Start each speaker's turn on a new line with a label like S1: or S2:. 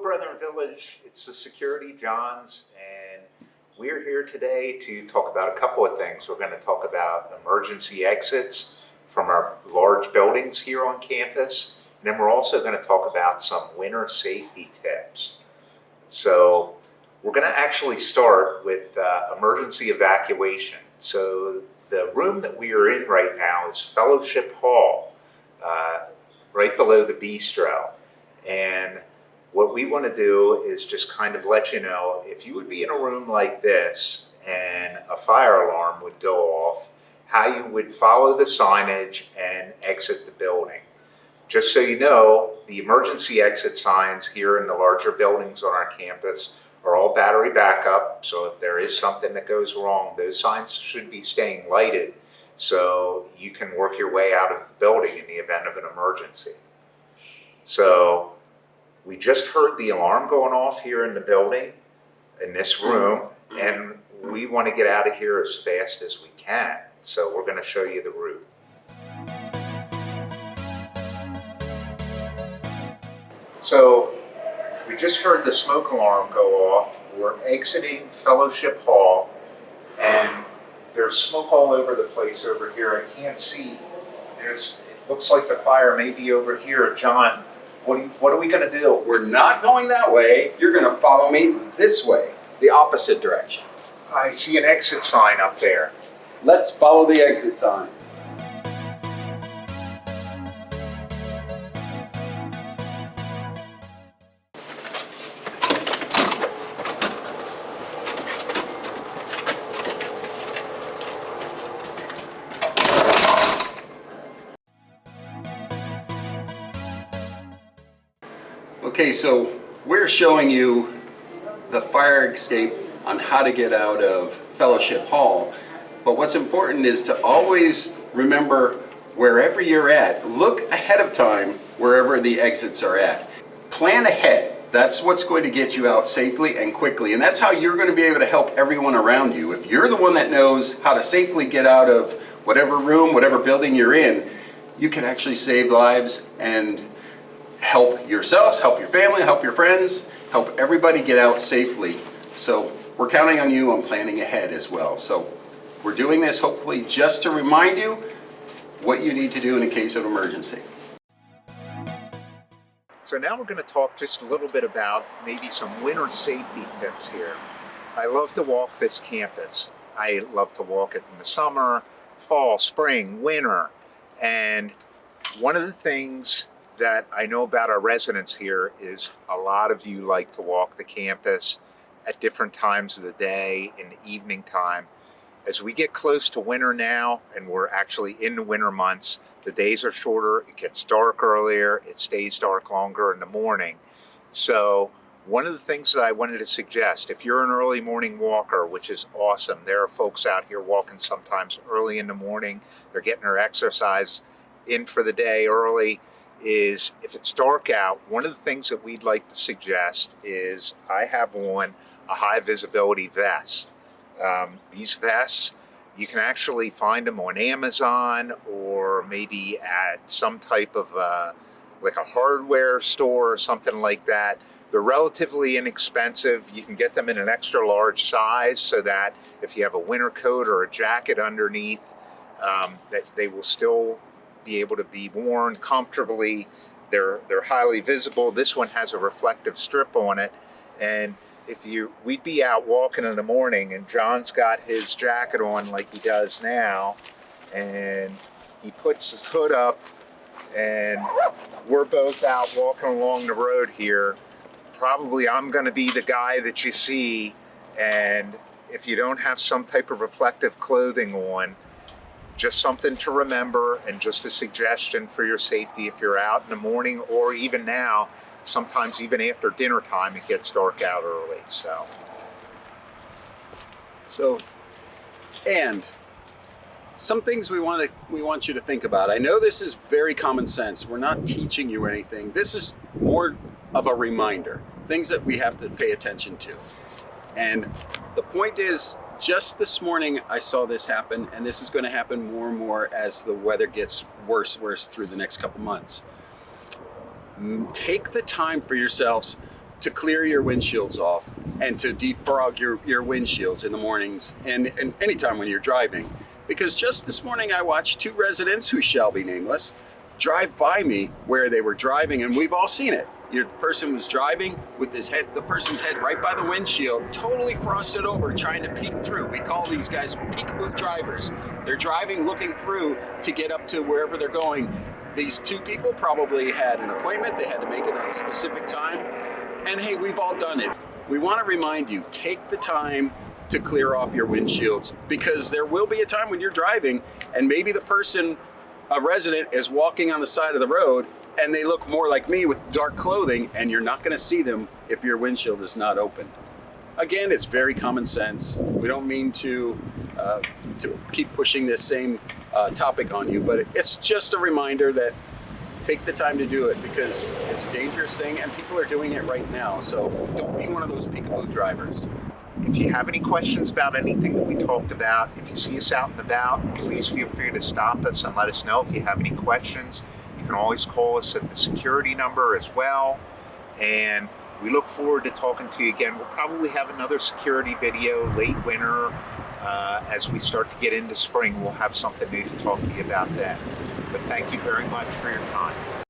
S1: Brethren Village, it's the Security Johns, and we're here today to talk about a couple of things. We're going to talk about emergency exits from our large buildings here on campus, and then we're also going to talk about some winter safety tips. So we're going to actually start with emergency evacuation. So the room that we are in right now is Fellowship Hall, right below the bistro. And what we want to do is just kind of let you know, if you would be in a room like this and a fire alarm would go off, how you would follow the signage and exit the building. Just so you know, the emergency exit signs here in the larger buildings on our campus are all battery backup. So if there is something that goes wrong, those signs should be staying lighted so you can work your way out of the building in the event of an emergency. So we just heard the alarm going off here in the building, in this room, and we want to get out of here as fast as we can. So we're going to show you the route. So we just heard the smoke alarm go off. We're exiting Fellowship Hall, and there's smoke all over the place over here. I can't see. It looks like the fire may be over here. John, what are we going to do?
S2: We're not going that way. You're going to follow me this way, the opposite direction.
S1: I see an exit sign up there.
S2: Let's follow the exit sign. Okay, so we're showing you the fire escape on how to get out of Fellowship Hall. But what's important is to always remember, wherever you're at, look ahead of time wherever the exits are at. Plan ahead. That's what's going to get you out safely and quickly. And that's how you're going to be able to help everyone around you. If you're the one that knows how to safely get out of whatever room, whatever building you're in, you can actually save lives and help yourselves, help your family, help your friends, help everybody get out safely. So we're counting on you on planning ahead as well. So we're doing this hopefully just to remind you what you need to do in a case of emergency.
S1: So now we're going to talk just a little bit about maybe some winter safety tips here. I love to walk this campus. I love to walk it in the summer, fall, spring, winter. And one of the things that I know about our residents here is a lot of you like to walk the campus at different times of the day, in the evening time. As we get close to winter now, and we're actually in the winter months, the days are shorter, it gets dark earlier, it stays dark longer in the morning. So one of the things that I wanted to suggest, if you're an early morning walker, which is awesome, there are folks out here walking sometimes early in the morning, they're getting their exercise in for the day early, is if it's dark out, one of the things that we'd like to suggest is I have on a high visibility vest. These vests, you can actually find them on Amazon or maybe at some type of like a hardware store or something like that. They're relatively inexpensive. You can get them in an extra large size so that if you have a winter coat or a jacket underneath, that they will still be able to be worn comfortably. They're highly visible. This one has a reflective strip on it, and we'd be out walking in the morning and John's got his jacket on like he does now, and he puts his hood up and we're both out walking along the road here. Probably I'm going to be the guy that you see, and if you don't have some type of reflective clothing on, just something to remember, and just a suggestion for your safety if you're out in the morning, or even now, sometimes even after dinner time, it gets dark out early.
S2: And some things we want you to think about. I know this is very common sense. We're not teaching you anything. This is more of a reminder, things that we have to pay attention to. And the point is, just this morning I saw this happen, and this is going to happen more and more as the weather gets worse through the next couple months. Take the time for yourselves to clear your windshields off and to defrog your windshields in the mornings and anytime when you're driving. Because just this morning I watched two residents, who shall be nameless, drive by me where they were driving, and we've all seen it. The person was driving with the person's head right by the windshield, totally frosted over, trying to peek through. We call these guys peekaboo drivers. They're driving, looking through to get up to wherever they're going. These two people probably had an appointment. They had to make it at a specific time. And hey, we've all done it. We want to remind you, take the time to clear off your windshields, because there will be a time when you're driving and maybe the person, a resident, is walking on the side of the road and they look more like me with dark clothing, and you're not going to see them if your windshield is not open. Again, it's very common sense. We don't mean to keep pushing this same topic on you, but it's just a reminder that take the time to do it, because it's a dangerous thing and people are doing it right now. So don't be one of those peekaboo drivers.
S1: If you have any questions about anything that we talked about, if you see us out and about, please feel free to stop us and let us know. If you have any questions, you can always call us at the security number as well. And we look forward to talking to you again. We'll probably have another security video late winter. As we start to get into spring, we'll have something new to talk to you about then. But thank you very much for your time.